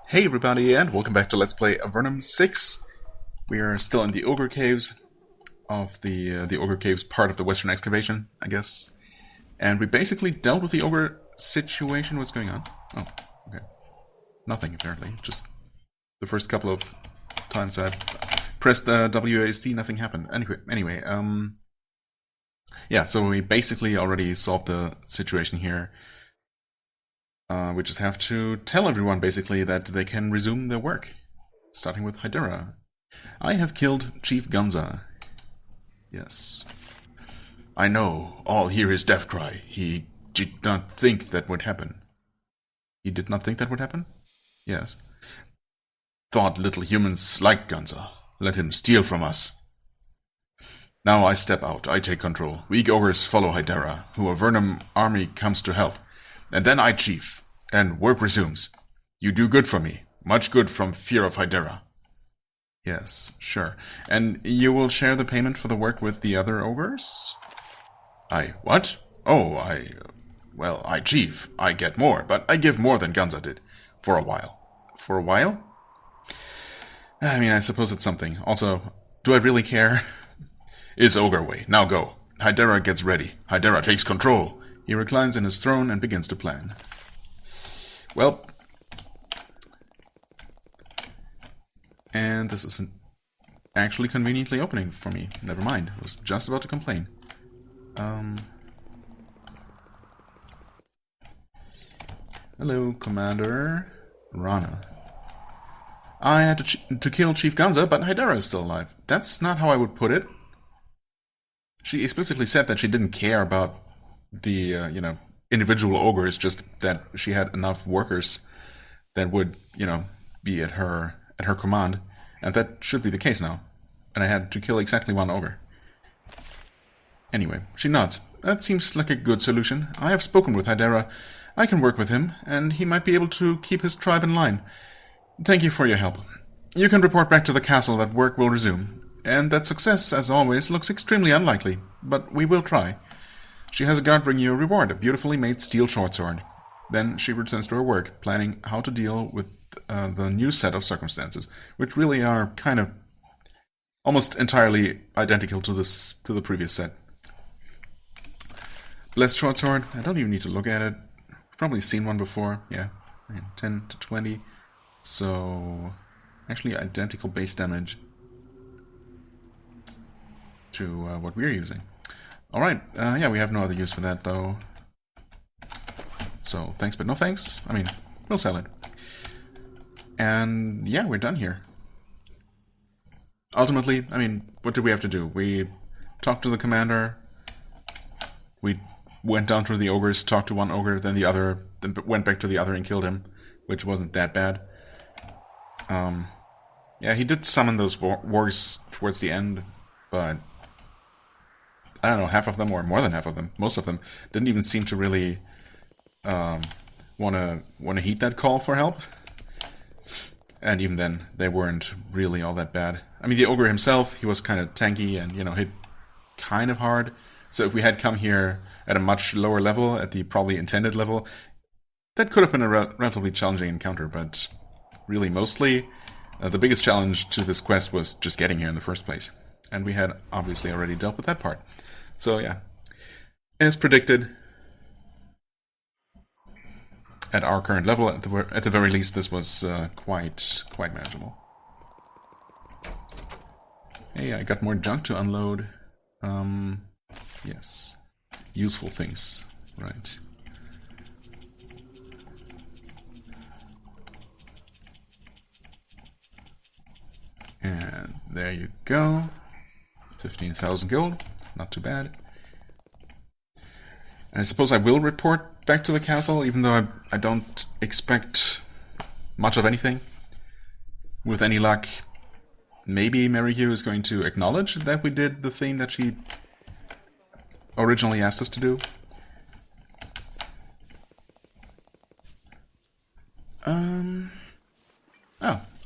Hey everybody, and welcome back to Let's Play Avernum 6. We are still in the Ogre Caves of the Ogre Caves part of the Western Excavation, I guess. And we basically dealt with the Ogre situation. What's going on? Oh, okay. Nothing, apparently. Just the first couple of times I pressed the WASD, nothing happened. Anyway, yeah, so we basically already solved the situation here. We just have to tell everyone, basically, that they can resume their work. Starting with Hydera. I have killed Chief Gunza. Yes. I know, all hear his death cry. He did not think that would happen. He did not think that would happen? Yes. Thought little humans like Gunza. Let him steal from us. Now I step out, I take control. Weak ogres follow Hydera, who a Avernum army comes to help. And then I chief, and work resumes. You do good for me, much good from fear of Hydera. Yes, sure. And you will share the payment for the work with the other ogres? What? Oh, I chief. I get more, but I give more than Gunza did. For a while. For a while? I mean, I suppose it's something. Also, do I really care? It's ogre way. Now go. Hydera gets ready. Hydera takes control. He reclines in his throne and begins to plan. Well, and this isn't actually conveniently opening for me. Never mind, I was just about to complain. Hello, Commander Rana. I had to kill Chief Gunza, but Hydera is still alive. That's not how I would put it. She explicitly said that she didn't care about the, individual ogres, just that she had enough workers that would, be at her command, and that should be the case now. And I had to kill exactly one ogre. Anyway, she nods. That seems like a good solution. I have spoken with Hydera. I can work with him, and he might be able to keep his tribe in line. Thank you for your help. You can report back to the castle that work will resume, and that success, as always, looks extremely unlikely, but we will try. She has a guard bring you a reward, a beautifully made steel short sword. Then she returns to her work, planning how to deal with the new set of circumstances, which really are kind of almost entirely identical to the previous set. Blessed short sword, I don't even need to look at it. I've probably seen one before, yeah. 10 to 20. So, actually identical base damage to what we're using. Alright, yeah, we have no other use for that, though. So, thanks but no thanks. I mean, we'll sell it. And, yeah, we're done here. Ultimately, I mean, what did we have to do? We talked to the commander. We went down through the ogres, talked to one ogre, then the other, then went back to the other and killed him, which wasn't that bad. Yeah, he did summon those wargs towards the end, but I don't know, half of them, or more than half of them, most of them, didn't even seem to really want to heed that call for help. And even then, they weren't really all that bad. I mean, the ogre himself, he was kind of tanky and, hit kind of hard. So if we had come here at a much lower level, at the probably intended level, that could have been a relatively challenging encounter, but really mostly, the biggest challenge to this quest was just getting here in the first place. And we had obviously already dealt with that part. So yeah, as predicted, at our current level, at the very least, this was quite manageable. Hey, I got more junk to unload. Yes, useful things, right? And there you go, 15,000 gold. Not too bad. And I suppose I will report back to the castle, even though I don't expect much of anything. With any luck, maybe Mary Hugh is going to acknowledge that we did the thing that she originally asked us to do. Oh,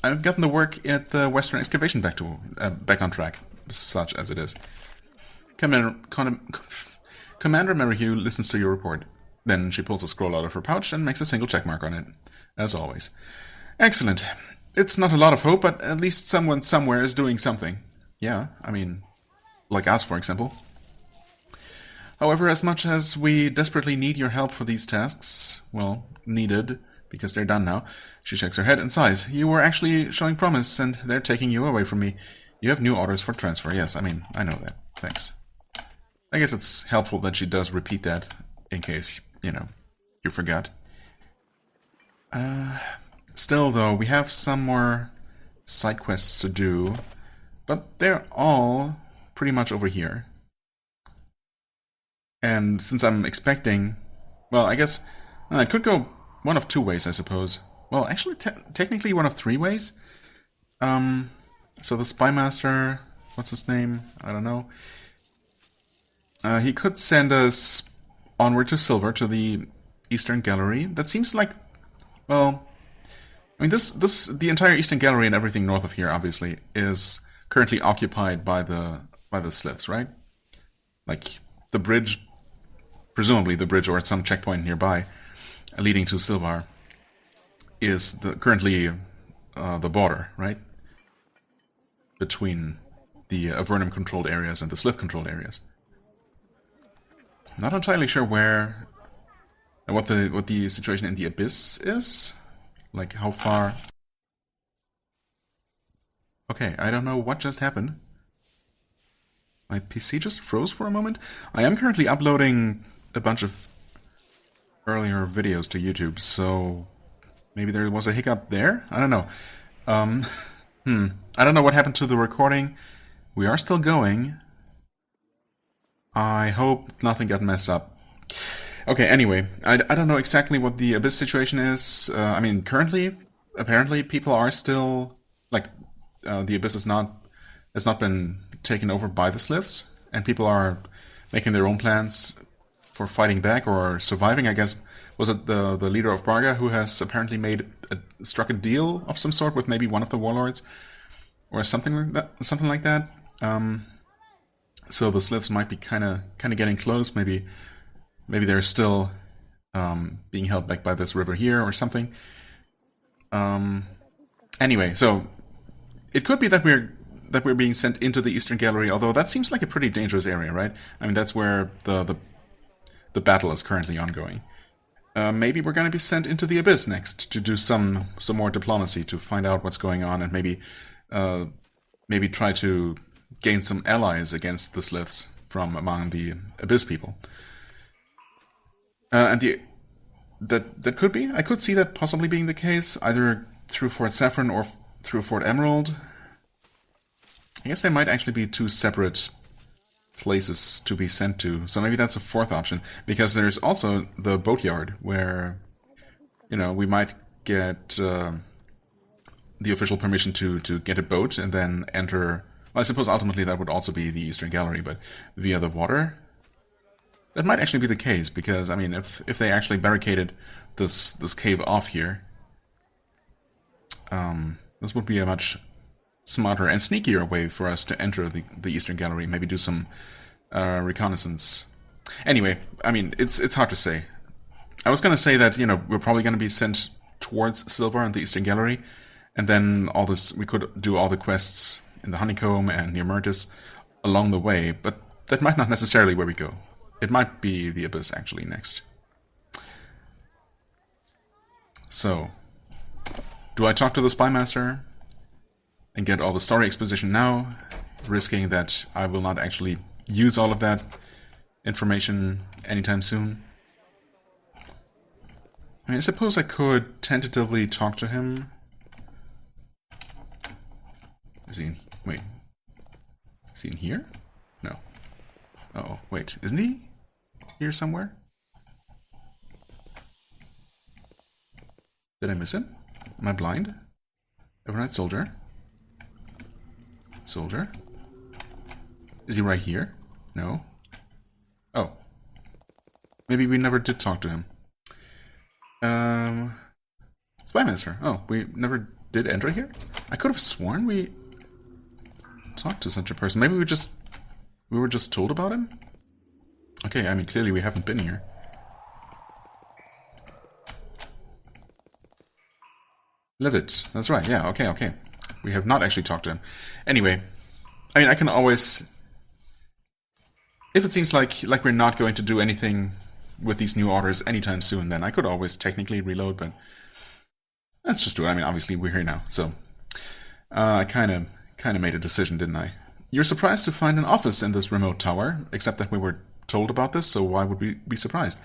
I've gotten the work at the Western Excavation back on track, such as it is. Commander Merrihew listens to your report. Then she pulls a scroll out of her pouch and makes a single checkmark on it, as always. Excellent. It's not a lot of hope, but at least someone somewhere is doing something. Yeah, I mean, like us, for example. However, as much as we desperately need your help for these tasks, well, needed, because they're done now, she shakes her head and sighs. You were actually showing promise, and they're taking you away from me. You have new orders for transfer. Yes, I mean, I know that. Thanks. I guess it's helpful that she does repeat that, in case, you know, you forgot. Still, though, we have some more side quests to do, but they're all pretty much over here. And since I'm expecting... Well, I guess it could go one of two ways, I suppose. Well, actually, technically one of three ways. So the Spy Master... What's his name? I don't know. He could send us onward to Silver, to the Eastern Gallery. That seems like... Well... I mean, the entire Eastern Gallery and everything north of here, obviously, is currently occupied by the Sliths, right? Like, the bridge... Presumably the bridge or at some checkpoint nearby leading to Silvar is currently the border, right? Between the Avernum-controlled areas and the Slith-controlled areas. Not entirely sure where and what the situation in the Abyss is. Like, how far... Okay, I don't know what just happened. My PC just froze for a moment. I am currently uploading a bunch of earlier videos to YouTube, so maybe there was a hiccup there? I don't know. I don't know what happened to the recording. We are still going. I hope nothing got messed up. Okay, anyway, I don't know exactly what the Abyss situation is. I mean, currently, apparently people are still... Like, the Abyss has not been taken over by the Sliths, and people are making their own plans for fighting back or surviving. I guess, was it the leader of Braga who has apparently struck a deal of some sort with maybe one of the warlords or something like that. So the Sliths might be kind of getting close. Maybe they're still being held back by this river here or something. Anyway, so it could be that we're being sent into the Eastern Gallery, although that seems like a pretty dangerous area, right? I mean, that's where the battle is currently ongoing. Maybe we're going to be sent into the Abyss next to do some more diplomacy to find out what's going on and maybe try to gain some allies against the Sliths from among the Abyss people. And that could be. I could see that possibly being the case, either through Fort Saffron or through Fort Emerald. I guess there might actually be two separate places to be sent to, so maybe that's a fourth option, because there's also the boatyard where, you know, we might get the official permission to get a boat and then enter. Well, I suppose ultimately that would also be the Eastern Gallery, but via the water. That might actually be the case, because I mean, if they actually barricaded this cave off here, this would be a much smarter and sneakier way for us to enter the Eastern Gallery, maybe do some reconnaissance. Anyway, I mean, it's hard to say. I was going to say that, you know, we're probably going to be sent towards Silver and the Eastern Gallery, and then we could do all the quests in the Honeycomb and near Myrtis along the way, but that might not necessarily where we go. It might be the Abyss actually next. So, do I talk to the Spy Master and get all the story exposition now, risking that I will not actually use all of that information anytime soon? I mean, I suppose I could tentatively talk to him. Is he... Wait. Is he in here? No. Uh-oh, wait. Isn't he here somewhere? Did I miss him? Am I blind? Overnight soldier. Soldier? Is he right here? No. Oh. Maybe we never did talk to him. Spy Master. Oh, we never did enter here? I could have sworn we talked to such a person. Maybe we were just told about him? Okay, I mean, clearly we haven't been here. Livid. That's right. Yeah, okay. We have not actually talked to him. Anyway, I mean, I can always... If it seems like we're not going to do anything with these new orders anytime soon, then I could always technically reload, but let's just do it. I mean, obviously we're here now, so I kind of made a decision, didn't I? You're surprised to find an office in this remote tower, except that we were told about this, so why would we be surprised?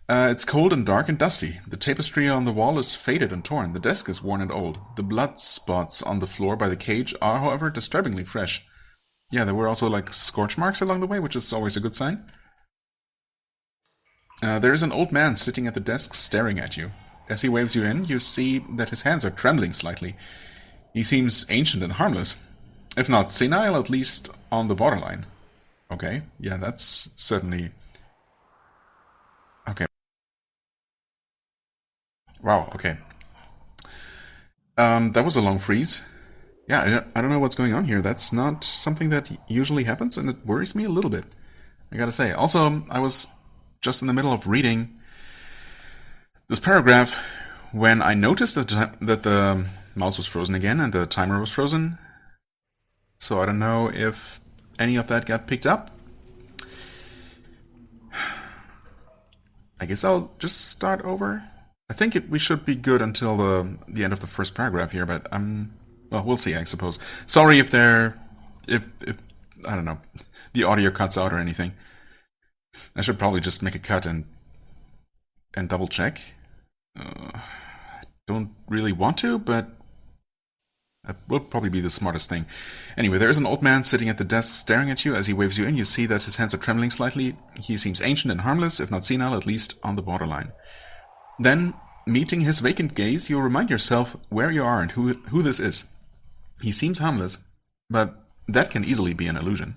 It's cold and dark and dusty. The tapestry on the wall is faded and torn. The desk is worn and old. The blood spots on the floor by the cage are, however, disturbingly fresh. Yeah, there were also like scorch marks along the way, which is always a good sign. There is an old man sitting at the desk staring at you. As he waves you in, you see that his hands are trembling slightly. He seems ancient and harmless. If not senile, at least on the borderline. Okay, yeah, that's certainly... Okay. Wow, okay. That was a long freeze. Yeah, I don't know what's going on here. That's not something that usually happens, and it worries me a little bit, I gotta say. Also, I was just in the middle of reading this paragraph when I noticed that the mouse was frozen again and the timer was frozen. So I don't know if any of that got picked up. I guess I'll just start over. I think we should be good until the end of the first paragraph here, but well, we'll see, I suppose. Sorry if I don't know, the audio cuts out or anything. I should probably just make a cut and double check. Don't really want to, but that will probably be the smartest thing. Anyway, there is an old man sitting at the desk staring at you. As he waves you in, you see that his hands are trembling slightly. He seems ancient and harmless, if not senile, at least on the borderline. Then, meeting his vacant gaze, you remind yourself where you are and who this is. He seems harmless, but that can easily be an illusion.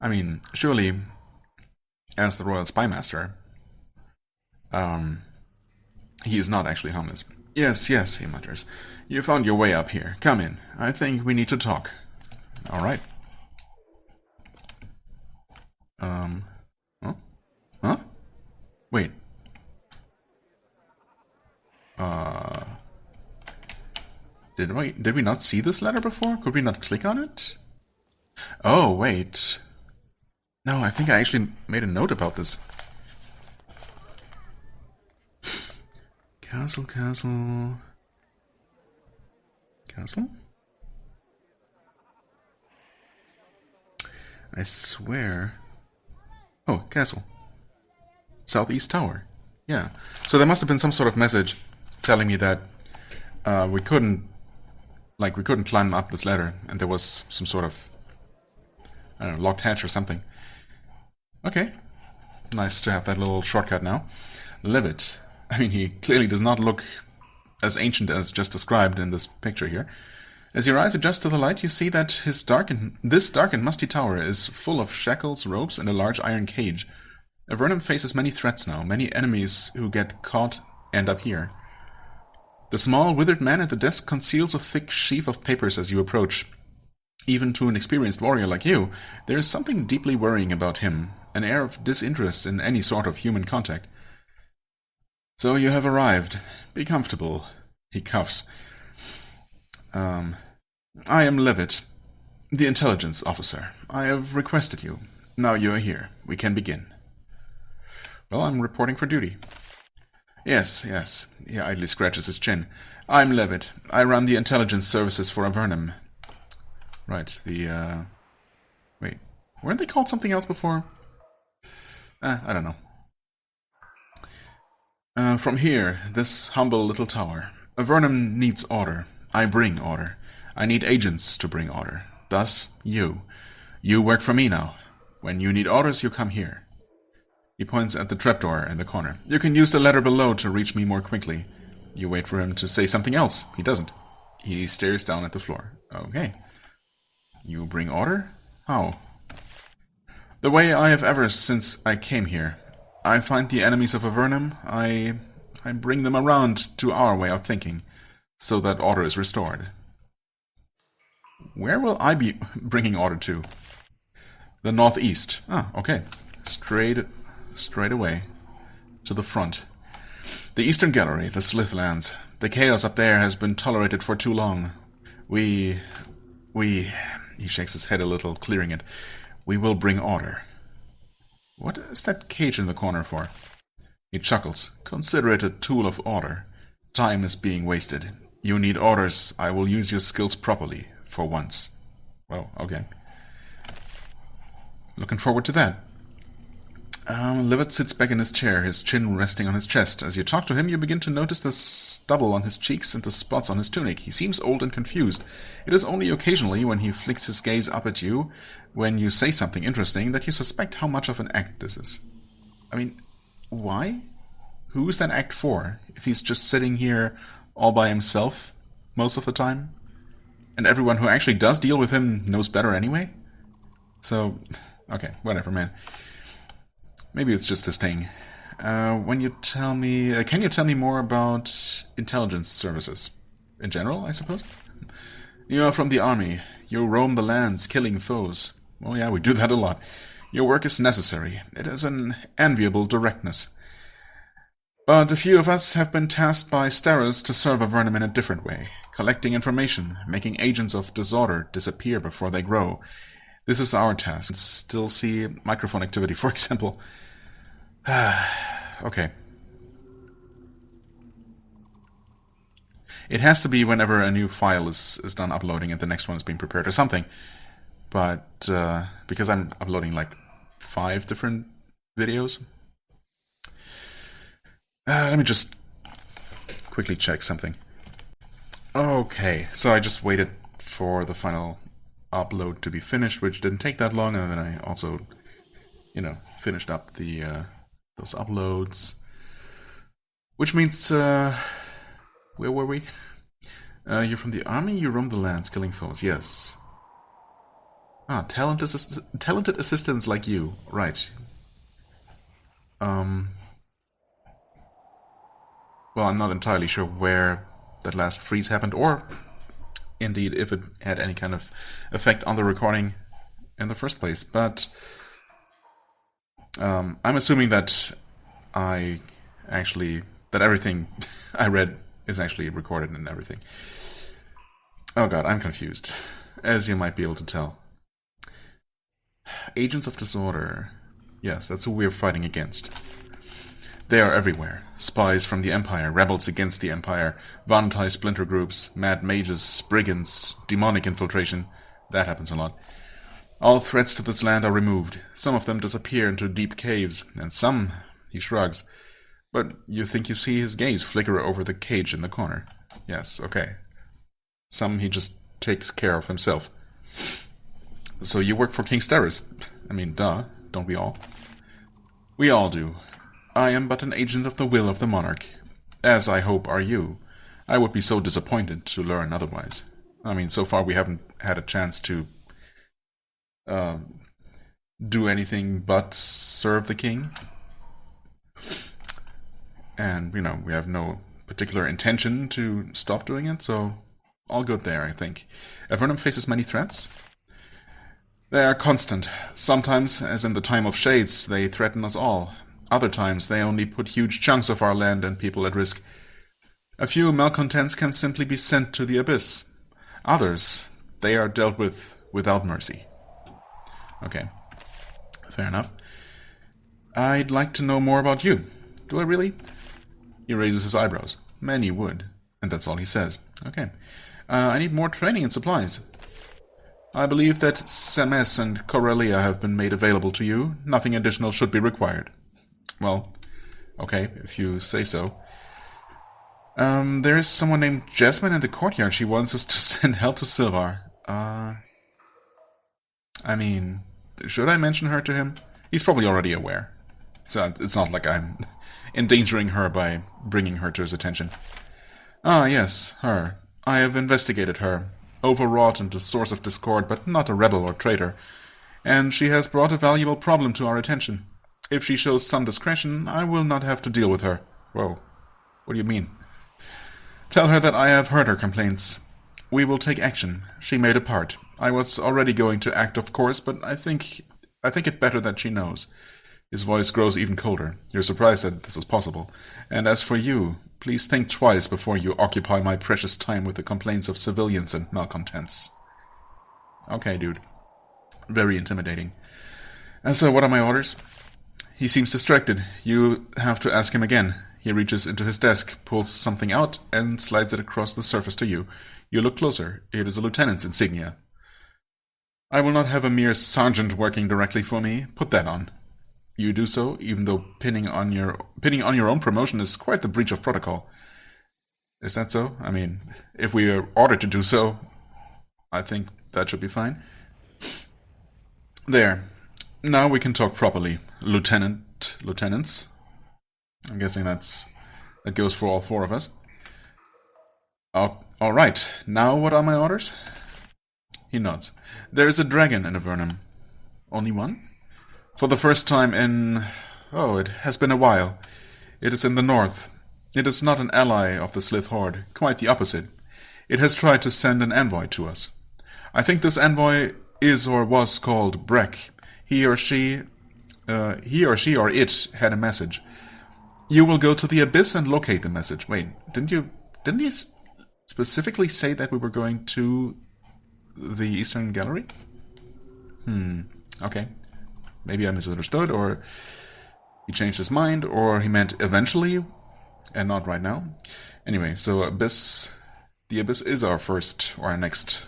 I mean, surely, as the Royal Spymaster, he is not actually harmless. Yes, he mutters. You found your way up here. Come in. I think we need to talk. Alright. Huh? Wait. Did we not see this letter before? Could we not click on it? Oh, wait. No, I think I actually made a note about this. Castle. I swear. Oh, castle. Southeast Tower. Yeah. So there must have been some sort of message telling me that we couldn't climb up this ladder, and there was some sort of, I don't know, locked hatch or something. Okay. Nice to have that little shortcut now. Livid. I mean, he clearly does not look as ancient as just described in this picture here. As your eyes adjust to the light, you see that this dark and musty tower is full of shackles, ropes, and a large iron cage. Avernum faces many threats now. Many enemies who get caught end up here. The small, withered man at the desk conceals a thick sheaf of papers as you approach. Even to an experienced warrior like you, there is something deeply worrying about him, an air of disinterest in any sort of human contact. So you have arrived. Be comfortable. He coughs. I am Levitt, the intelligence officer. I have requested you. Now you are here. We can begin. Well, I'm reporting for duty. Yes. He idly scratches his chin. I'm Levitt. I run the intelligence services for Avernum. Right, wait. Weren't they called something else before? I don't know. From here, this humble little tower, Avernum needs order. I bring order. I need agents to bring order. Thus, you. You work for me now. When you need orders, you come here. He points at the trapdoor in the corner. You can use the letter below to reach me more quickly. You wait for him to say something else. He doesn't. He stares down at the floor. Okay. You bring order? How? The way I have ever since I came here. I find the enemies of Avernum. I bring them around to our way of thinking, so that order is restored. Where will I be bringing order to? The northeast. Ah, okay. Straight away. To the front. The eastern gallery, the Slithlands. The chaos up there has been tolerated for too long. We... He shakes his head a little, clearing it. We will bring order. What is that cage in the corner for? He chuckles. Consider it a tool of order. Time is being wasted. You need orders. I will use your skills properly, for once. Well, okay. Looking forward to that. Livett sits back in his chair, his chin resting on his chest. As you talk to him, you begin to notice the stubble on his cheeks and the spots on his tunic. He seems old and confused. It is only occasionally, when he flicks his gaze up at you, when you say something interesting, that you suspect how much of an act this is. I mean, why? Who is that act for, if he's just sitting here all by himself most of the time? And everyone who actually does deal with him knows better anyway? So, okay, whatever, man. Maybe it's just this thing. Can you tell me more about intelligence services? In general, I suppose? You are from the army. You roam the lands, killing foes. Oh yeah, we do that a lot. Your work is necessary. It is an enviable directness. But a few of us have been tasked by Steros to serve Avernum in a different way. Collecting information, making agents of disorder disappear before they grow. This is our task. Still see microphone activity, for example. Okay. It has to be whenever a new file is done uploading and the next one is being prepared or something. But, because I'm uploading like 5 different videos. Let me just quickly check something. Okay, so I just waited for the final upload to be finished, which didn't take that long, and then I also, finished up the those uploads. Which means, where were we? You're from the army, you roam the lands, killing foes, yes. Ah, talented assistants like you, right. Well, I'm not entirely sure where that last freeze happened, or indeed if it had any kind of effect on the recording in the first place, but I'm assuming that everything I read is actually recorded and everything. Oh god, I'm confused, as you might be able to tell. Agents of disorder. Yes, that's who we're fighting against. They are everywhere. Spies from the Empire, rebels against the Empire, Vantai splinter groups, mad mages, brigands, demonic infiltration. That happens a lot. All threats to this land are removed. Some of them disappear into deep caves, and some, he shrugs. But you think you see his gaze flicker over the cage in the corner. Yes, okay. Some he just takes care of himself. So you work for King Steros. I mean, duh, don't we all? We all do. I am but an agent of the will of the monarch. As I hope are you. I would be so disappointed to learn otherwise. I mean, so far we haven't had a chance to do anything but serve the king. And, we have no particular intention to stop doing it, so all good there, I think. Avernum faces many threats. They are constant. Sometimes, as in the time of Shades, they threaten us all. Other times, they only put huge chunks of our land and people at risk. A few malcontents can simply be sent to the abyss. Others, they are dealt with without mercy. Okay, fair enough. I'd like to know more about you. Do I really? He raises his eyebrows. Many would. And that's all he says. Okay. I need more training and supplies. I believe that Semes and Corellia have been made available to you. Nothing additional should be required. Well, okay, if you say so. There is someone named Jasmine in the courtyard. She wants us to send help to Silvar. I mean, should I mention her to him? He's probably already aware. So it's not like I'm endangering her by bringing her to his attention. Ah, yes, her. I have investigated her. Overwrought and a source of discord, but not a rebel or traitor. And she has brought a valuable problem to our attention. If she shows some discretion, I will not have to deal with her. Whoa. What do you mean? Tell her that I have heard her complaints. We will take action. She made a part. I was already going to act, of course, but I think it better that she knows. His voice grows even colder. You're surprised that this is possible. And as for you, please think twice before you occupy my precious time with the complaints of civilians and malcontents. Okay, dude. Very intimidating. And so, what are my orders? He seems distracted. You have to ask him again. He reaches into his desk, pulls something out, and slides it across the surface to you. You look closer. It is a lieutenant's insignia. I will not have a mere sergeant working directly for me. Put that on. You do so, even though pinning on your own promotion is quite the breach of protocol. Is that so? I mean, if we are ordered to do so, I think that should be fine. There. Now we can talk properly. Lieutenants. I'm guessing that goes for all four of us. All right. Now what are my orders? He nods. There is a dragon in Avernum. Only one? For the first time in... Oh, it has been a while. It is in the north. It is not an ally of the Slith Horde. Quite the opposite. It has tried to send an envoy to us. I think this envoy is or was called Breck. He or she or it had a message. You will go to the Abyss and locate the message. Wait, didn't you specifically say that we were going to the Eastern Gallery? Okay. Maybe I misunderstood, or he changed his mind, or he meant eventually, and not right now. Anyway, so Abyss... The Abyss is our first, or our next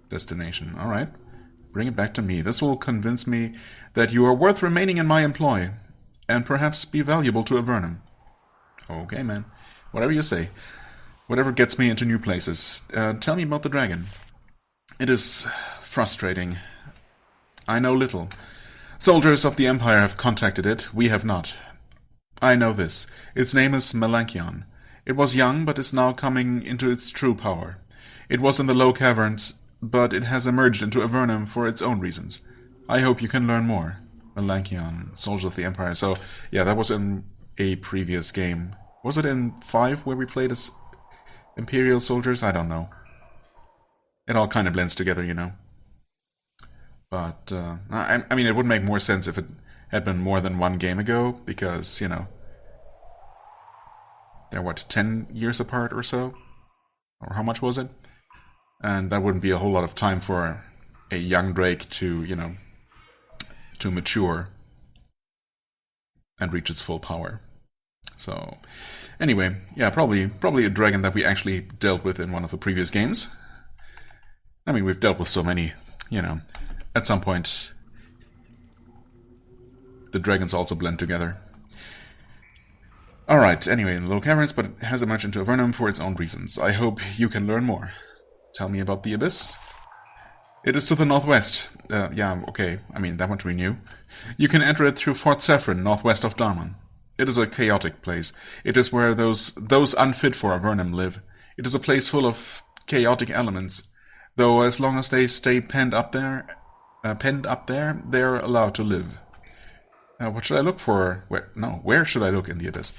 destination. Alright. Bring it back to me. This will convince me that you are worth remaining in my employ, and perhaps be valuable to Avernum. Okay, man. Whatever you say. Whatever gets me into new places. Tell me about the dragon. It is frustrating. I know little. Soldiers of the Empire have contacted it, we have not. I know this. Its name is Melanchion. It was young, but is now coming into its true power. It was in the low caverns, but it has emerged into Avernum for its own reasons. I hope you can learn more. Melanchion, Soldiers of the Empire. So, yeah, that was in a previous game. Was it in 5 where we played as Imperial soldiers? I don't know. It all kind of blends together, you know. But, I mean, it would make more sense if it had been more than one game ago, because, you know, they're, what, 10 years apart or so? Or how much was it? And that wouldn't be a whole lot of time for a young Drake to, you know, to mature and reach its full power. So, anyway, yeah, probably a dragon that we actually dealt with in one of the previous games. I mean, we've dealt with so many, you know. At some point, the dragons also blend together. Alright, anyway, in the low caverns, but it has emerged into Avernum for its own reasons. I hope you can learn more. Tell me about the Abyss. It is to the northwest. Yeah, okay, I mean, that one we knew. You can enter it through Fort Saffron, northwest of Darmon. It is a chaotic place. It is where those unfit for Avernum live. It is a place full of chaotic elements. Though as long as they stay penned up there, they're allowed to live. What should I look for? Where should I look in the Abyss?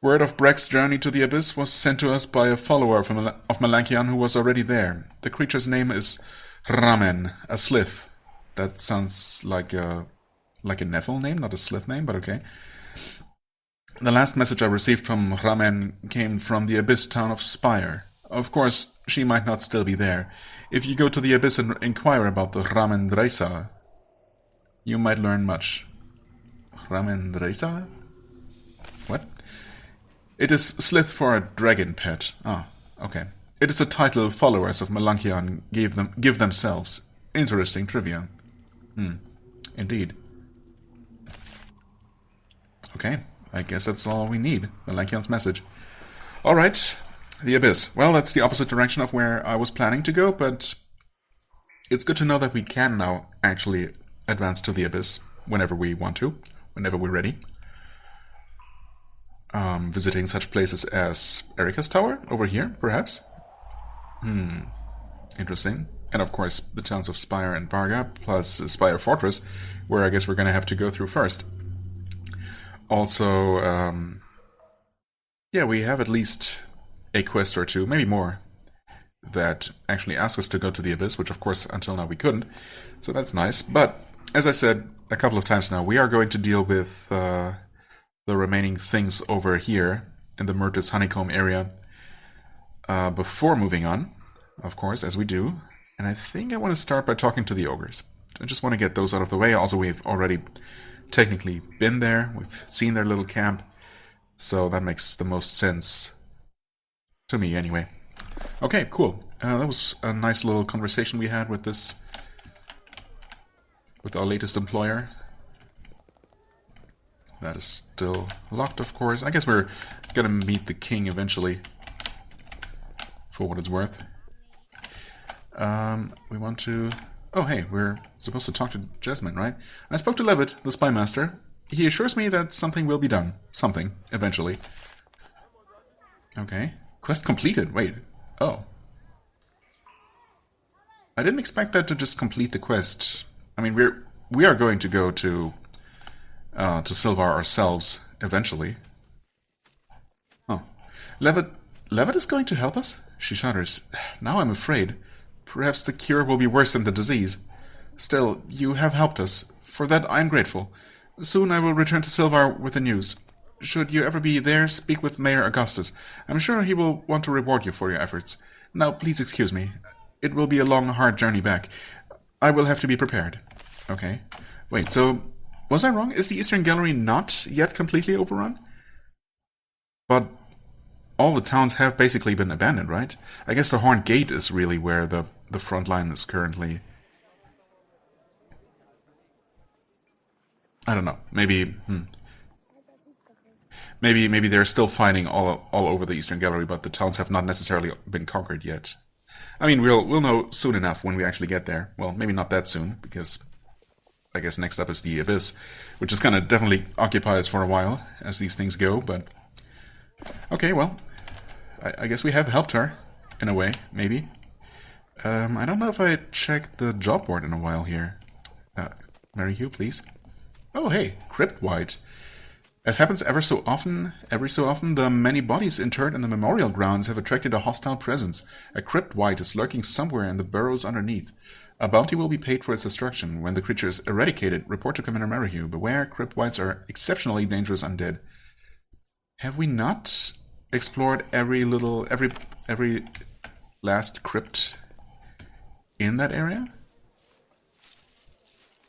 Word of Breck's journey to the Abyss was sent to us by a follower of Melanchion who was already there. The creature's name is Ramen, a Slith. That sounds like a Nephil name, not a Slith name, but okay. The last message I received from Ramen came from the Abyss town of Spire. Of course, she might not still be there. If you go to the Abyss and inquire about the Ramen Dreisa, you might learn much. Ramen Dreisa? What? It is Slith for a dragon pet. Ah, okay. It is a title followers of Melanchion give themselves. Interesting trivia. Indeed. Okay, I guess that's all we need. Melanchion's message. Alright, the Abyss. Well, that's the opposite direction of where I was planning to go, but it's good to know that we can now actually advance to the Abyss whenever we want to, whenever we're ready. Visiting such places as Erika's Tower, over here, perhaps? Interesting. And of course, the towns of Spire and Varga, plus Spire Fortress, where I guess we're going to have to go through first. Also, yeah, we have at least a quest or two, maybe more, that actually ask us to go to the Abyss, which of course, until now we couldn't. So that's nice. But, as I said, a couple of times now. We are going to deal with the remaining things over here in the Myrtus Honeycomb area before moving on, of course, as we do. And I think I want to start by talking to the ogres. I just want to get those out of the way. Also, we've already technically been there. We've seen their little camp. So that makes the most sense to me, anyway. Okay, cool. That was a nice little conversation we had with our latest employer. That is still locked, of course. I guess we're gonna meet the king eventually, for what it's worth. We want to... Oh, hey, we're supposed to talk to Jasmine, right? I spoke to Levitt, the spy master. He assures me that something will be done. Something, eventually. Okay. Quest completed. Wait. Oh. I didn't expect that to just complete the quest. I mean, we are going to go to Sylvar ourselves eventually. Oh. Levitt is going to help us? She shudders. Now I'm afraid. Perhaps the cure will be worse than the disease. Still, you have helped us. For that I am grateful. Soon I will return to Sylvar with the news. Should you ever be there, speak with Mayor Augustus. I'm sure he will want to reward you for your efforts. Now, please excuse me. It will be a long, hard journey back. I will have to be prepared. Okay. Wait, so... Was I wrong? Is the Eastern Gallery not yet completely overrun? But all the towns have basically been abandoned, right? I guess the Horned Gate is really where the front line is currently... I don't know. Maybe... Maybe they're still fighting all over the Eastern Gallery, but the towns have not necessarily been conquered yet. I mean, we'll know soon enough when we actually get there. Well, maybe not that soon, because I guess next up is the Abyss, which is going to definitely occupy us for a while, as these things go, but... Okay, well, I guess we have helped her, in a way, maybe. I don't know if I checked the job board in a while here. Mary Hugh, please. Oh, hey, Crypt White. As happens every so often, the many bodies interred in the memorial grounds have attracted a hostile presence. A Crypt White is lurking somewhere in the burrows underneath. A bounty will be paid for its destruction. When the creature is eradicated, report to Commander Merrihew. Beware, Crypt Whites are exceptionally dangerous undead. Have we not explored every last crypt in that area?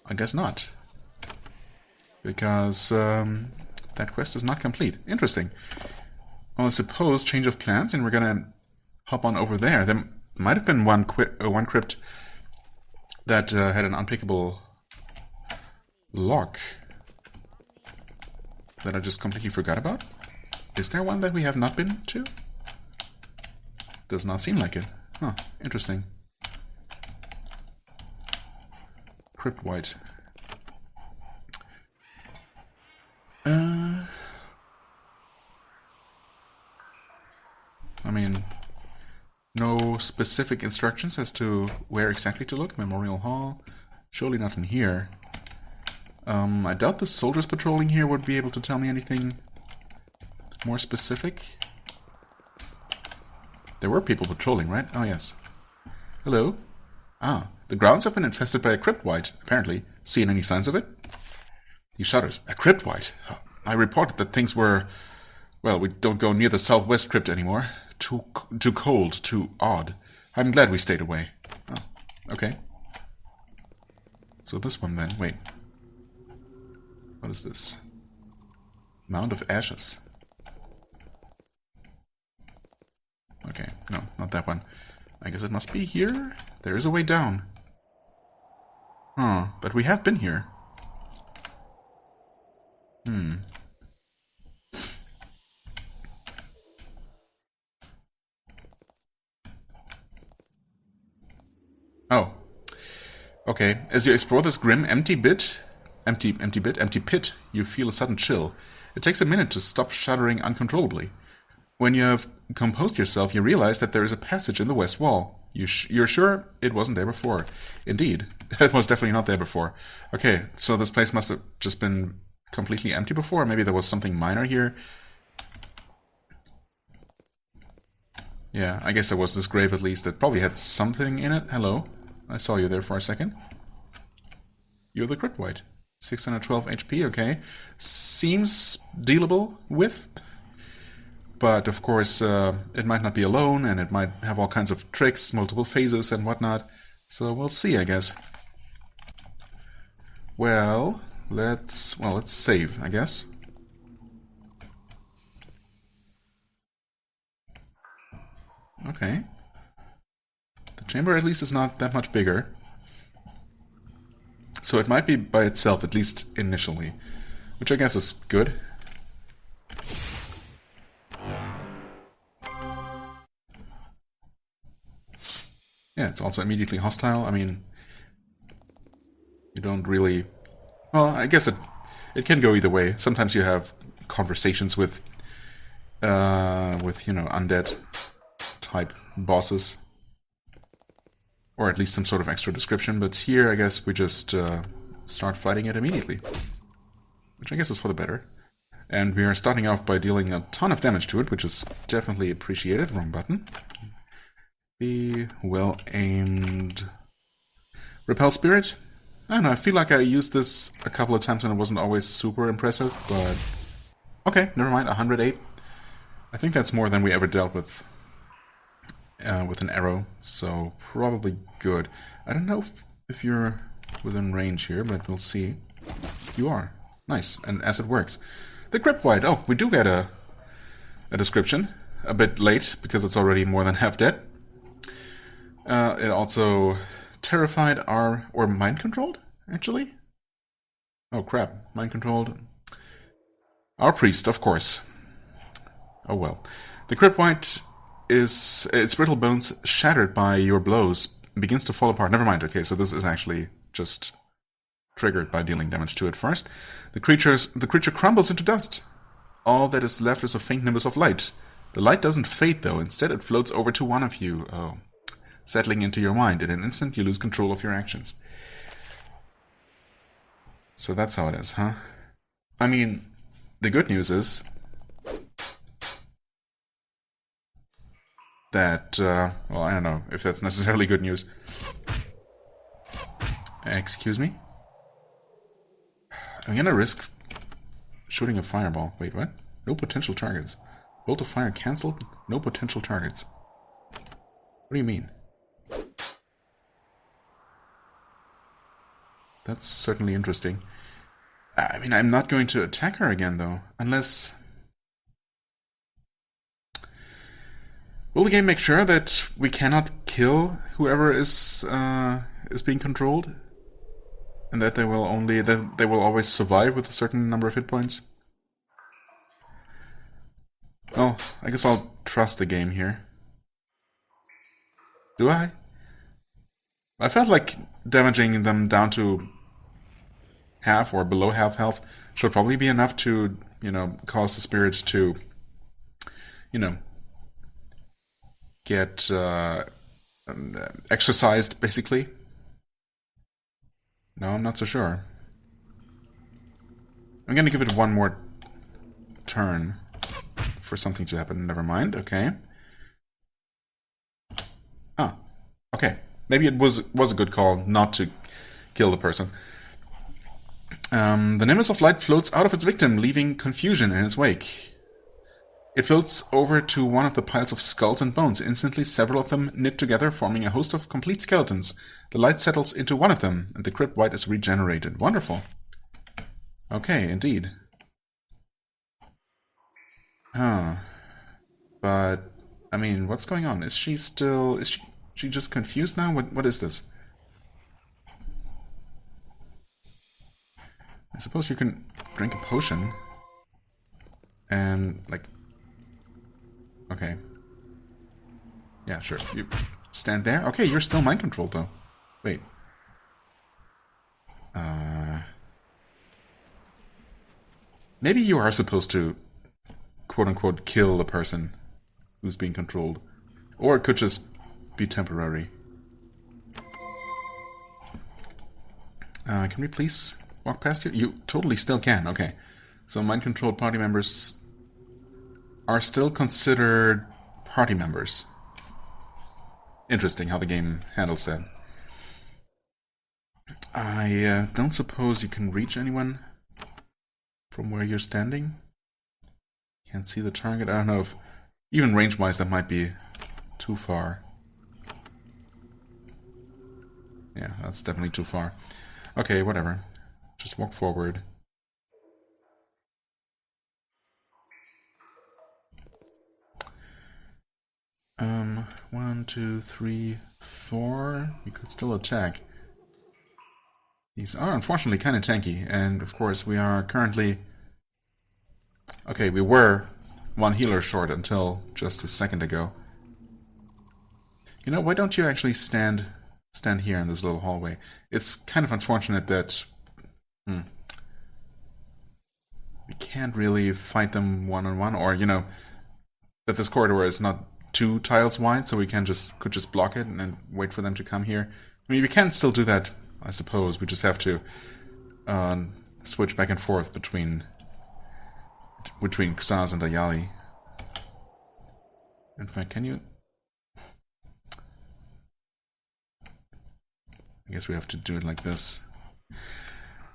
I guess not. Because, that quest is not complete. Interesting. Well, I suppose change of plans, and we're gonna hop on over there. There might have been one crypt that had an unpickable lock that I just completely forgot about. Is there one that we have not been to? Does not seem like it. Huh, interesting. Crypt White. I mean, no specific instructions as to where exactly to look. Memorial Hall. Surely not in here. I doubt the soldiers patrolling here would be able to tell me anything more specific. There were people patrolling, right? Oh, yes. Hello? Ah, the grounds have been infested by a Crypt White, apparently. Seen any signs of it? He shudders. A Crypt White? I reported that things were... Well, we don't go near the southwest crypt anymore. Too cold, too odd. I'm glad we stayed away. Oh, okay. So this one then, wait. What is this? Mound of Ashes. Okay, no, not that one. I guess it must be here? There is a way down. Huh, but we have been here. Oh. Okay, as you explore this grim, empty pit, you feel a sudden chill. It takes a minute to stop shuddering uncontrollably. When you have composed yourself, you realize that there is a passage in the west wall. You're sure it wasn't there before. Indeed, it was definitely not there before. Okay, so this place must have just been completely empty before. Maybe there was something minor here. Yeah, I guess there was this grave at least that probably had something in it. Hello. I saw you there for a second. You're the Crypt White. 612 HP, okay. Seems dealable with. But of course, it might not be alone, and it might have all kinds of tricks, multiple phases and whatnot. So we'll see, I guess. Well, let's save, I guess. Okay. The chamber at least is not that much bigger. So it might be by itself, at least initially. Which I guess is good. Yeah, it's also immediately hostile. I mean, you don't really... Well, I guess it can go either way. Sometimes you have conversations with you know, undead type bosses. Or at least some sort of extra description, but here I guess we just start fighting it immediately. Which I guess is for the better. And we are starting off by dealing a ton of damage to it, which is definitely appreciated. Wrong button. Be well aimed. Repel Spirit? I don't know, I feel like I used this a couple of times and it wasn't always super impressive, but... Okay, never mind, 108. I think that's more than we ever dealt with an arrow, so probably good. I don't know if you're within range here, but we'll see. You are. Nice, and as it works. The Cryptwide. Oh, we do get a description. A bit late, because it's already more than half dead. It also terrified or mind-controlled, actually? Oh crap, mind-controlled. Our priest, of course. Oh well. The Cryptwide is its brittle bones shattered by your blows, begins to fall apart. Never mind, okay, so this is actually just triggered by dealing damage to it first. The creature crumbles into dust. All that is left is a faint nimbus of light. The light doesn't fade though, instead it floats over to one of you. Oh. Settling into your mind. In an instant you lose control of your actions. So that's how it is, huh? I mean, the good news is that, well, I don't know if that's necessarily good news. Excuse me? I'm gonna risk shooting a fireball. Wait, what? No potential targets. Bolt of fire cancelled? No potential targets. What do you mean? That's certainly interesting. I mean, I'm not going to attack her again, though. Unless... Will the game make sure that we cannot kill whoever is being controlled? And that they will always survive with a certain number of hit points? Well, I guess I'll trust the game here. Do I? I felt like damaging them down to half or below half health should probably be enough to, you know, cause the spirit to, you know, get exercised, basically. No, I'm not so sure. I'm gonna give it one more turn for something to happen. Never mind, okay. Ah, okay. Maybe it was a good call not to kill the person. The nimbus of light floats out of its victim, leaving confusion in its wake. It floats over to one of the piles of skulls and bones. Instantly, several of them knit together, forming a host of complete skeletons. The light settles into one of them, and the Cryptwide is regenerated. Wonderful. Okay, indeed. Huh. But, I mean, what's going on? Is she still... Is she just confused now? What is this? I suppose you can drink a potion. And, like... Okay. Yeah, sure. You stand there? Okay, you're still mind-controlled, though. Wait. Maybe you are supposed to, quote-unquote, kill the person who's being controlled. Or it could just be temporary. Can we please walk past you? You totally still can, okay. So mind-controlled party members are still considered party members. Interesting how the game handles that. I don't suppose you can reach anyone from where you're standing. Can't see the target. I don't know if, even range-wise, that might be too far. Yeah, that's definitely too far. Okay, whatever. Just walk forward. One, two, three, four. We could still attack. These are unfortunately kind of tanky, and of course we are currently... Okay, we were one healer short until just a second ago. You know, why don't you actually stand here in this little hallway? It's kind of unfortunate that... we can't really fight them one-on-one, or, you know, that this corridor is not 2 tiles wide, so we could just block it and then wait for them to come here. I mean, we can still do that, I suppose. We just have to switch back and forth between Xaz and Ayali. In fact, can you... I guess we have to do it like this.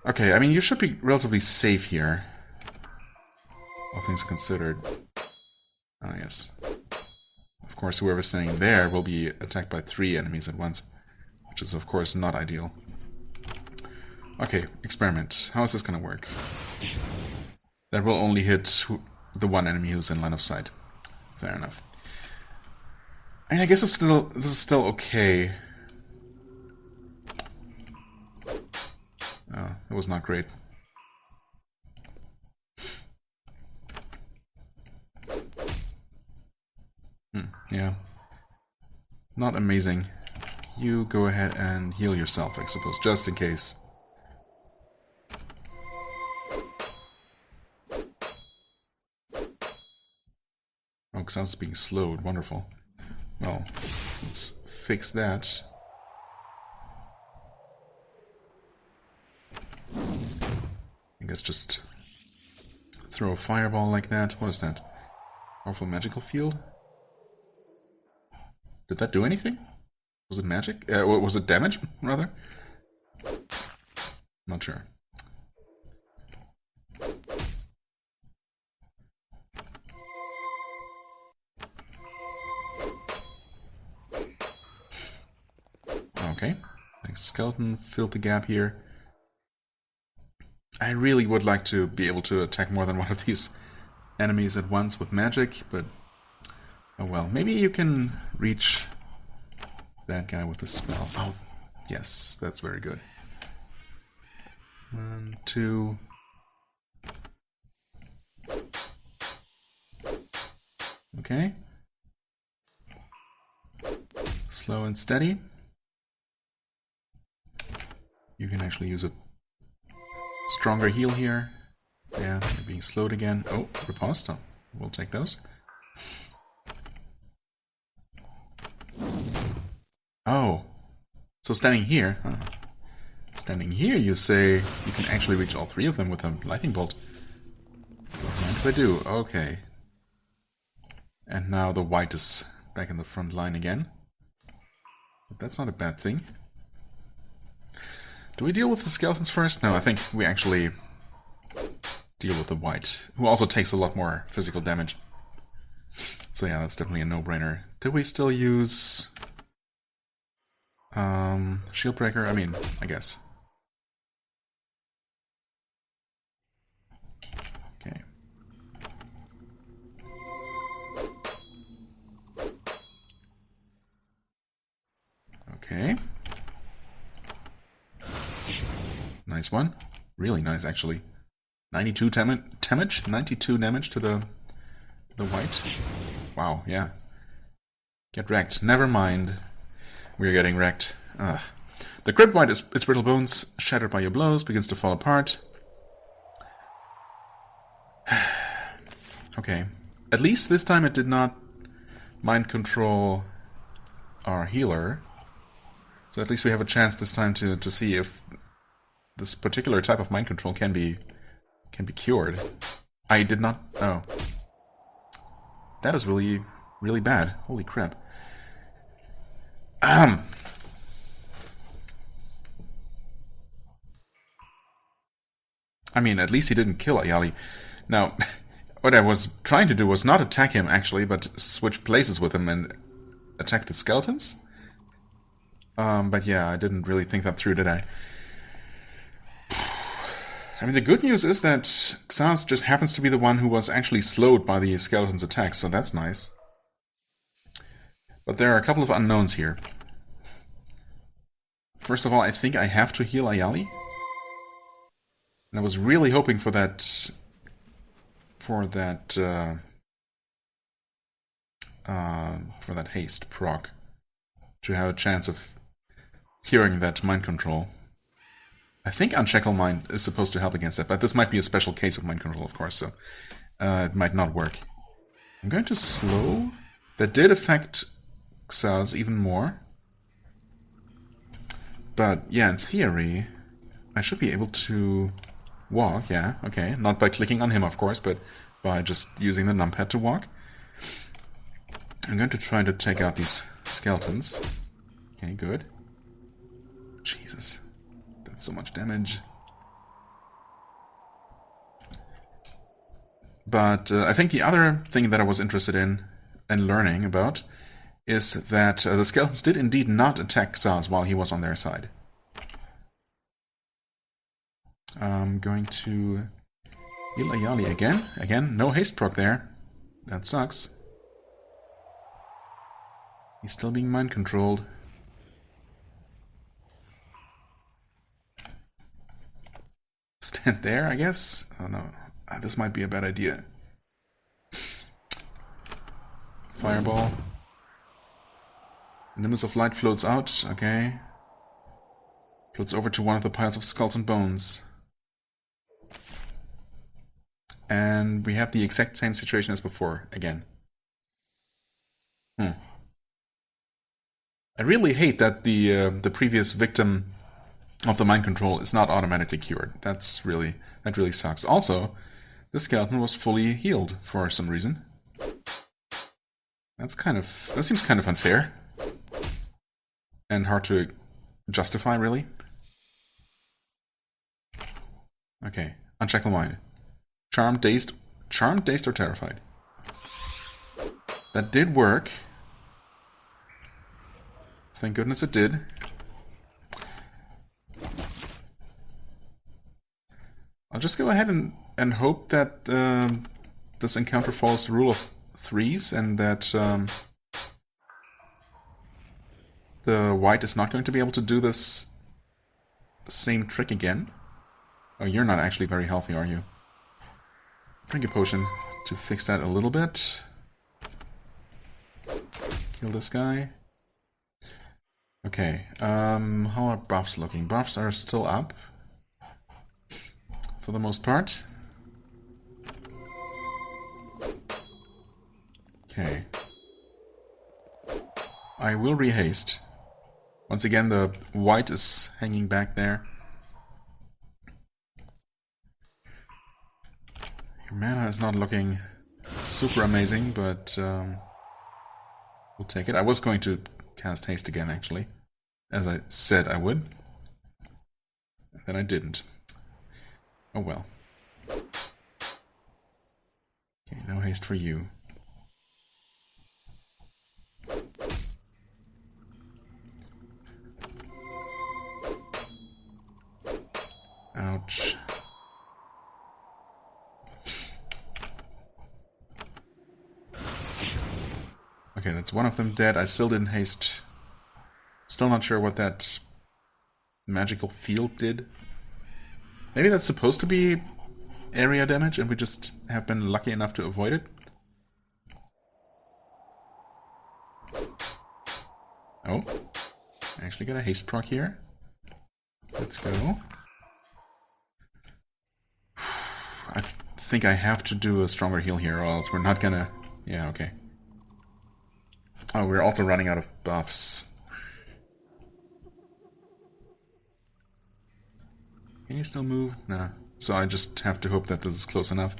Okay, I mean, you should be relatively safe here, all things considered. Ah, yes. Of course, whoever's standing there will be attacked by 3 enemies at once, which is, of course, not ideal. Okay, experiment. How is this gonna work? That will only hit the one enemy who's in line of sight. Fair enough. I mean, I guess this is still okay. Oh, it was not great. Yeah. Not amazing. You go ahead and heal yourself, I suppose, just in case. Oh, Xaz is being slowed. Wonderful. Well, let's fix that. I guess just throw a fireball like that. What is that? Powerful magical field? Did that do anything? Was it magic? Was it damage, rather? Not sure. Okay. Thanks, skeleton. Filled the gap here. I really would like to be able to attack more than one of these enemies at once with magic, but... oh well. Maybe you can reach that guy with a spell. Oh, yes. That's very good. 1, 2... Okay. Slow and steady. You can actually use a stronger heal here. Yeah, you're being slowed again. Oh, riposte. Oh, we'll take those. Oh. So standing here... huh. Standing here, you say you can actually reach all 3 of them with a lightning bolt. What mind if I do? Okay. And now the white is back in the front line again. But that's not a bad thing. Do we deal with the skeletons first? No, I think we actually deal with the white, who also takes a lot more physical damage. So yeah, that's definitely a no-brainer. Did we still use... shield breaker? I mean, I guess. Okay. Okay. Nice one. Really nice, actually. 92 damage? 92 damage to the white. Wow, yeah. Get wrecked. Never mind. We're getting wrecked. Ugh. The crypt white is its brittle bones, shattered by your blows, begins to fall apart. Okay. At least this time it did not mind control our healer. So at least we have a chance this time to see if this particular type of mind control can be cured. I did not... oh. That is really, really bad. Holy crap. I mean, at least he didn't kill Ayali. Now, what I was trying to do was not attack him, actually, but switch places with him and attack the skeletons. But yeah, I didn't really think that through, did I? I mean, the good news is that Xas just happens to be the one who was actually slowed by the skeleton's attacks, so that's nice. But there are a couple of unknowns here. First of all, I think I have to heal Ayali. And I was really hoping for that... For that haste proc. To have a chance of hearing that mind control. I think Unshackle Mind is supposed to help against that, but this might be a special case of mind control, of course, so it might not work. I'm going to slow. That did affect Xas even more. But yeah, in theory, I should be able to walk, yeah, okay. Not by clicking on him, of course, but by just using the numpad to walk. I'm going to try to take out these skeletons. Okay, good. Jesus. That's so much damage. But I think the other thing that I was interested in and learning about is that the skeletons did indeed not attack Xas while he was on their side. I'm going to heal Ayali again. Again, no haste proc there. That sucks. He's still being mind controlled. Stand there, I guess? Oh no, this might be a bad idea. Fireball. Nimbus of Light floats out, okay. Floats over to one of the piles of skulls and bones. And we have the exact same situation as before, again. I really hate that the previous victim of the mind control is not automatically cured. That really sucks. Also, this skeleton was fully healed for some reason. That seems kind of unfair. And hard to justify, really. Okay, Unshackle Mind. Charmed, dazed, or terrified. That did work. Thank goodness it did. I'll just go ahead and hope that this encounter follows the rule of threes and that the white is not going to be able to do this same trick again. Oh, you're not actually very healthy, are you? Drink a potion to fix that a little bit. Kill this guy. Okay, how are buffs looking? Buffs are still up. For the most part. Okay. I will rehaste. Once again, the white is hanging back there. Your mana is not looking super amazing, but we'll take it. I was going to cast haste again, actually, as I said I would. Then I didn't. Oh well. Okay, no haste for you. Ouch. Okay, that's one of them dead. I still didn't haste. Still not sure what that magical field did. Maybe that's supposed to be area damage and we just have been lucky enough to avoid it? Oh. I actually got a haste proc here. Let's go. I think I have to do a stronger heal here or else we're not gonna... Yeah, okay. Oh, we're also running out of buffs. Can you still move? Nah. So I just have to hope that this is close enough.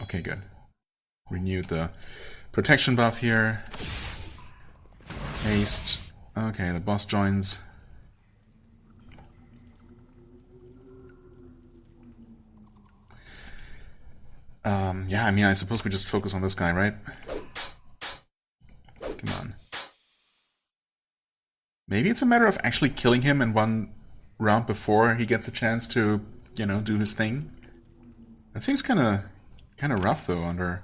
Okay, good. Renewed the protection buff here. Haste. Okay, the boss joins. Yeah, I mean, I suppose we just focus on this guy, right? Come on. Maybe it's a matter of actually killing him in one round before he gets a chance to, you know, do his thing. That seems kind of rough, though, under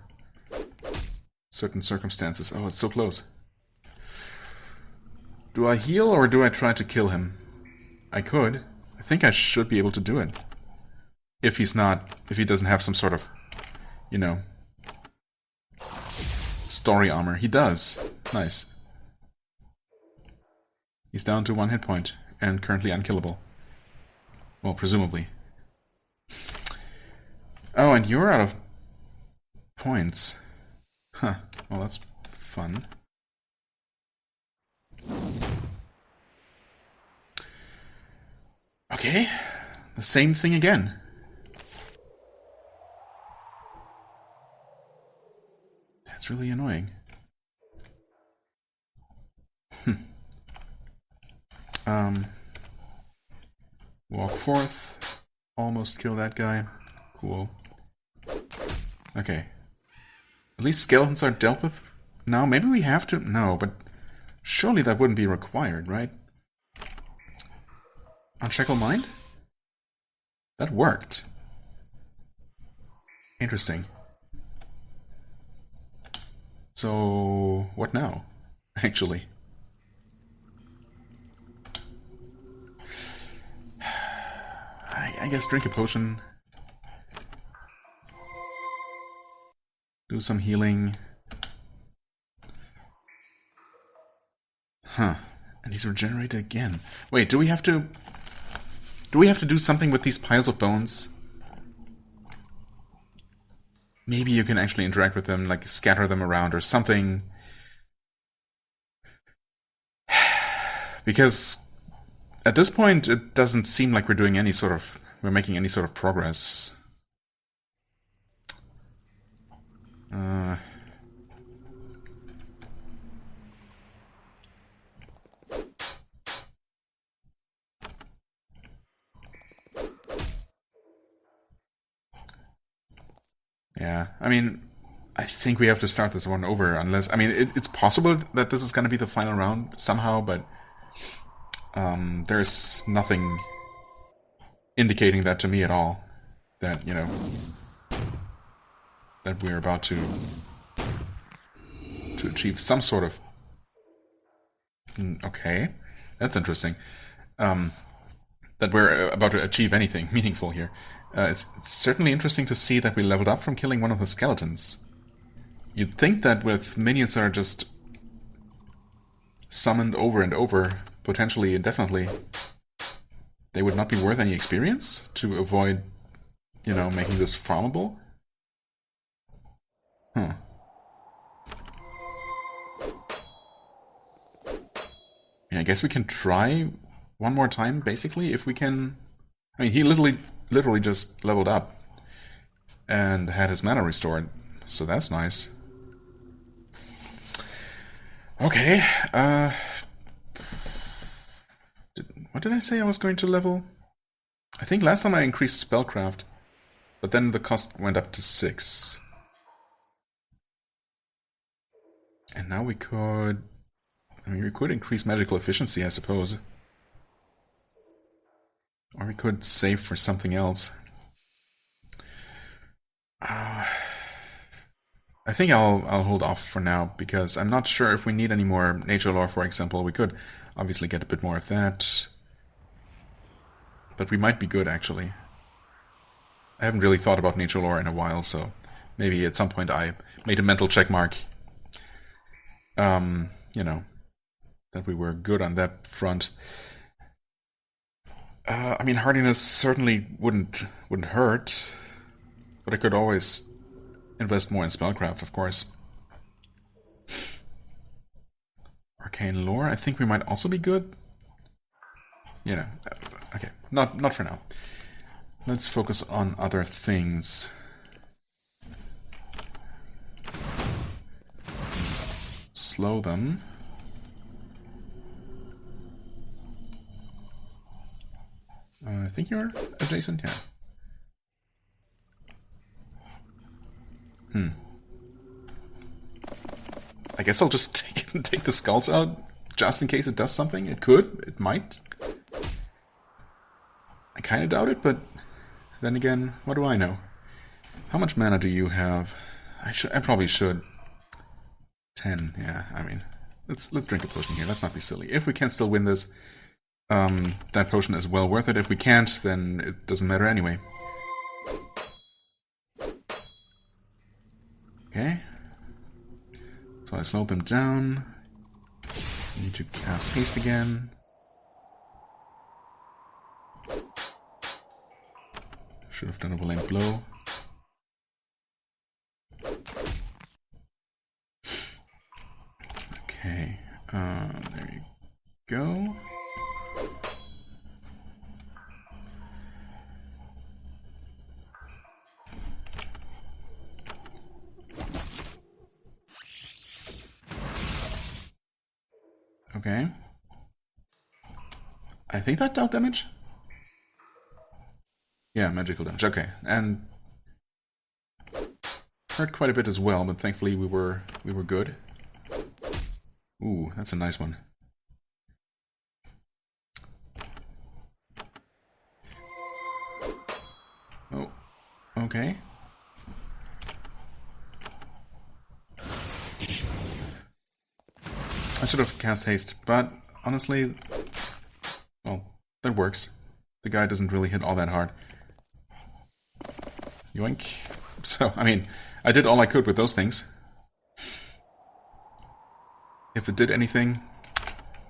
certain circumstances. Oh, it's so close. Do I heal or do I try to kill him? I could. I think I should be able to do it. If he doesn't have some sort of, you know, story armor. He does. Nice. He's down to 1 hit point and currently unkillable. Well, presumably. Oh, and you're out of points. Huh. Well, that's fun. Okay. The same thing again. That's really annoying. Walk forth. Almost kill that guy. Cool. Okay. At least skeletons are dealt with now. Maybe we have to... No, but surely that wouldn't be required, right? Unshackle Mind? That worked. Interesting. So, what now? Actually. I guess drink a potion. Do some healing. Huh. And he's regenerated again. Wait, do we have to do something with these piles of bones? Maybe you can actually interact with them, like scatter them around or something. Because at this point it doesn't seem like we're making any sort of progress. Yeah, I mean, I think we have to start this one over unless... I mean, it's possible that this is going to be the final round somehow, but there's nothing indicating that to me at all. That, you know, that we're about to achieve some sort of... Okay, that's interesting. That we're about to achieve anything meaningful here. It's certainly interesting to see that we leveled up from killing one of the skeletons. You'd think that with minions that are just summoned over and over, potentially indefinitely, they would not be worth any experience to avoid, you know, making this farmable. Huh. Yeah, I guess we can try one more time, basically, if we can... I mean, he literally just leveled up and had his mana restored, so that's nice. Okay, what did I say I was going to level? I think last time I increased spellcraft, but then the cost went up to 6. And now we could... I mean, we could increase magical efficiency, I suppose. Or we could save for something else. I think I'll hold off for now, because I'm not sure if we need any more nature lore, for example. We could obviously get a bit more of that. But we might be good, actually. I haven't really thought about nature lore in a while, so maybe at some point I made a mental check mark. You know, that we were good on that front. I mean, hardiness certainly wouldn't hurt, but I could always invest more in spellcraft, of course. Arcane lore, I think we might also be good. You know, okay, not for now. Let's focus on other things. Slow them. I think you're adjacent here. I guess I'll just take the skulls out, just in case it does something. It could, it might. I kind of doubt it, but then again, what do I know? How much mana do you have? I probably should. 10, yeah, I mean, let's drink a potion here, let's not be silly. If we can still win this, that potion is well worth it. If we can't, then it doesn't matter anyway. Okay. So I slow them down. I need to cast haste again. Should have done a Violent Blow. Okay, there you go. Okay. I think that dealt damage? Yeah, magical damage. Okay, and hurt quite a bit as well, but thankfully we were good. Ooh, that's a nice one. Oh, okay. I should have cast haste, but honestly, well, that works. The guy doesn't really hit all that hard. Yoink. So, I mean, I did all I could with those things. If it did anything,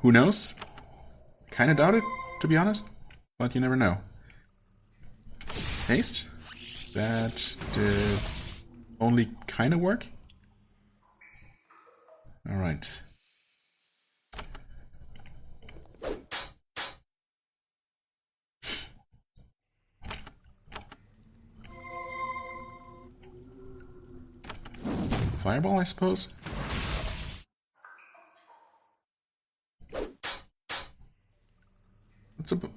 who knows? Kinda doubt it, to be honest, but you never know. Haste? That did only kinda work? Alright. Fireball, I suppose?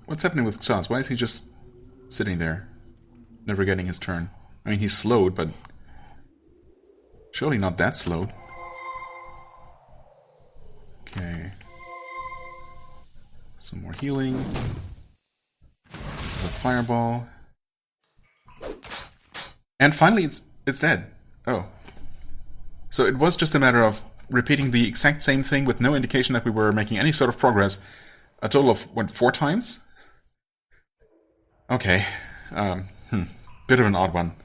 What's happening with Xas? Why is he just sitting there, never getting his turn? I mean, he's slowed, but surely not that slow. Okay. Some more healing. A fireball. And finally, it's dead. Oh. So it was just a matter of repeating the exact same thing with no indication that we were making any sort of progress. A total of, what, 4 times? Okay. Bit of an odd one.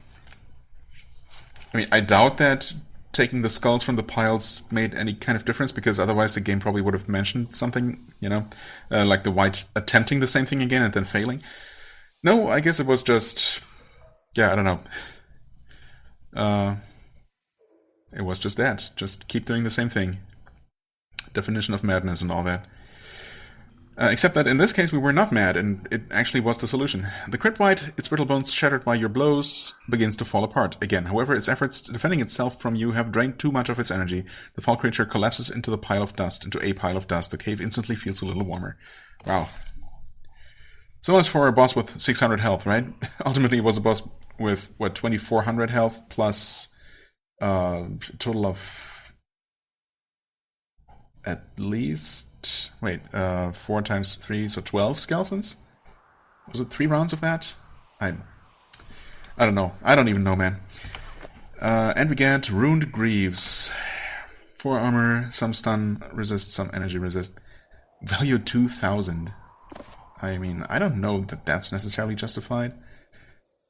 I mean, I doubt that taking the skulls from the piles made any kind of difference, because otherwise the game probably would have mentioned something, you know? Like the white attempting the same thing again and then failing. No, I guess it was just... yeah, I don't know. It was just that. Just keep doing the same thing. Definition of madness and all that. Except that in this case we were not mad, and it actually was the solution. The crit wight, its brittle bones shattered by your blows, begins to fall apart again. However, its efforts defending itself from you have drained too much of its energy. The fall creature collapses into a pile of dust. The cave instantly feels a little warmer. Wow. So much for a boss with 600 health, right? Ultimately it was a boss with, what, 2400 health plus a total of at least, wait, 4 times 3, so 12 skeletons? Was it 3 rounds of that? I don't know. I don't even know, man. And we get Ruined Greaves. 4 armor, some stun resist, some energy resist. Value 2000. I mean, I don't know that that's necessarily justified.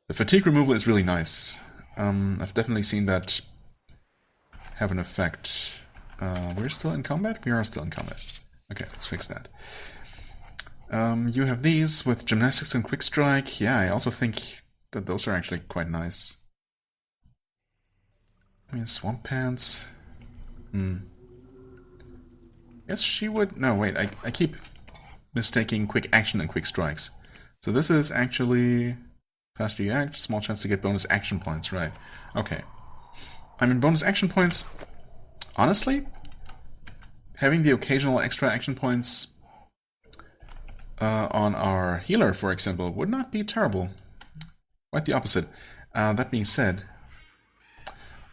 The fatigue removal is really nice. I've definitely seen that have an effect. We're still in combat? We are still in combat. Okay, let's fix that. You have these with gymnastics and quick strike. Yeah, I also think that those are actually quite nice. I mean, swamp pants. Yes, she would... no, wait, I keep mistaking quick action and quick strikes. So this is actually... faster you act, small chance to get bonus action points, right. Okay. I mean, bonus action points... honestly, having the occasional extra action points on our healer, for example, would not be terrible. Quite the opposite. That being said,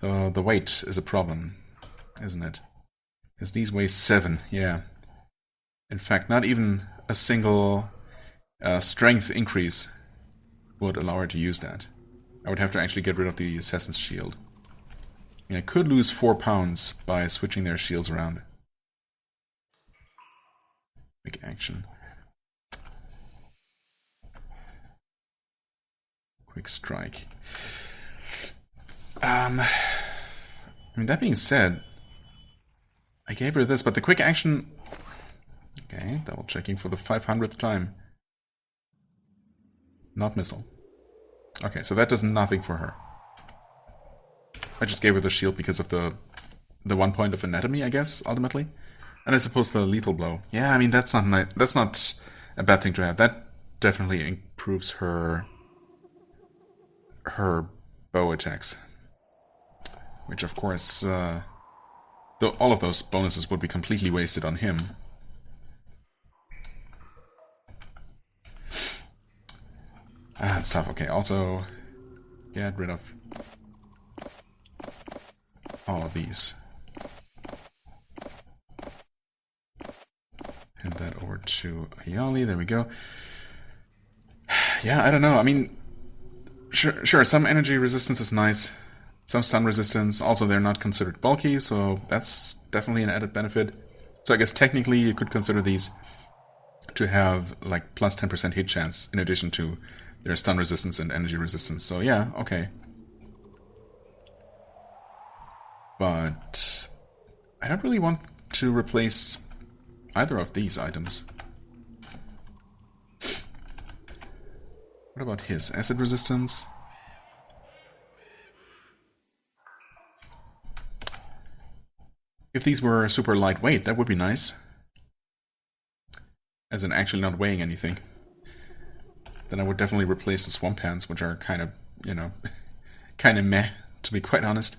The weight is a problem, isn't it? Because these weigh 7, yeah. In fact, not even a single strength increase would allow her to use that. I would have to actually get rid of the Assassin's Shield. I mean, I could lose 4 pounds by switching their shields around. Big action. Quick strike. I mean, that being said, I gave her this, but the quick action... Okay, double checking for the 500th time. Not missile. Okay, so that does nothing for her. I just gave her the shield because of the 1 point of anatomy, I guess, ultimately. And I suppose the lethal blow. Yeah, I mean, that's not a bad thing to have. That definitely improves her bow attacks. Which, of course, all of those bonuses would be completely wasted on him. That's tough. Okay, also get rid of all of these. Hand that over to Ayali. There we go. Yeah, I don't know. I mean, sure, some energy resistance is nice. Some stun resistance. Also, they're not considered bulky, so that's definitely an added benefit. So I guess technically you could consider these to have like plus 10% hit chance in addition to their stun resistance and energy resistance. So yeah, okay. But I don't really want to replace either of these items. What about his acid resistance? If these were super lightweight, that would be nice. As in actually not weighing anything. Then I would definitely replace the swamp pants, which are kind of, you know, kind of meh, to be quite honest.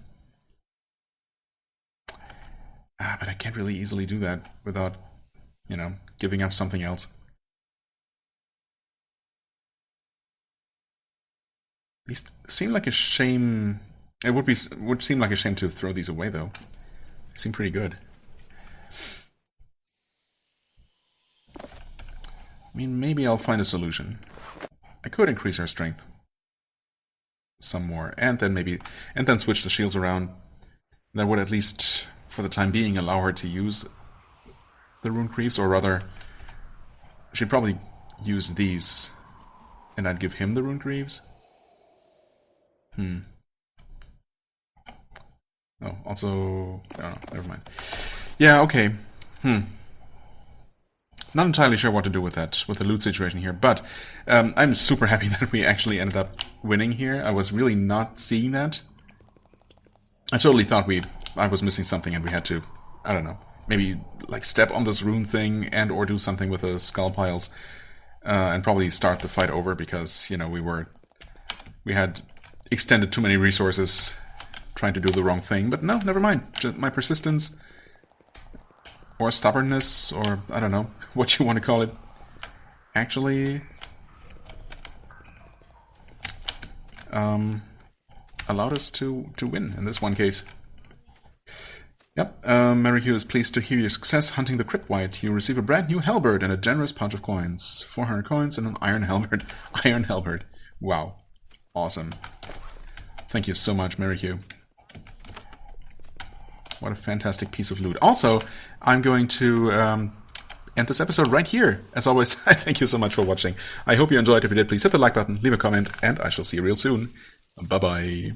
But I can't really easily do that without, you know, giving up something else. These seem like a shame. It would seem like a shame to throw these away, though. They seem pretty good. I mean, maybe I'll find a solution. I could increase her strength some more, and then switch the shields around. That would at least, for the time being, allow her to use the rune creeps, or rather, she'd probably use these, and I'd give him the rune greaves. Oh, also... Oh, never mind. Yeah, okay. Not entirely sure what to do with that, with the loot situation here, but I'm super happy that we actually ended up winning here. I was really not seeing that. I totally thought I was missing something and we had to, I don't know, maybe like step on this rune thing and or do something with the skull piles and probably start the fight over because, you know, we had extended too many resources trying to do the wrong thing. But no, never mind. Just my persistence or stubbornness, or I don't know what you want to call it, actually allowed us to win in this one case. Yep, Mary Hugh is pleased to hear your success hunting the Cryptwhite. You receive a brand new halberd and a generous pouch of coins. 400 coins and an iron halberd. Iron halberd. Wow. Awesome. Thank you so much, Mary Hugh. What a fantastic piece of loot. Also, I'm going to end this episode right here. As always, I thank you so much for watching. I hope you enjoyed. If you did, please hit the like button, leave a comment, and I shall see you real soon. Bye-bye.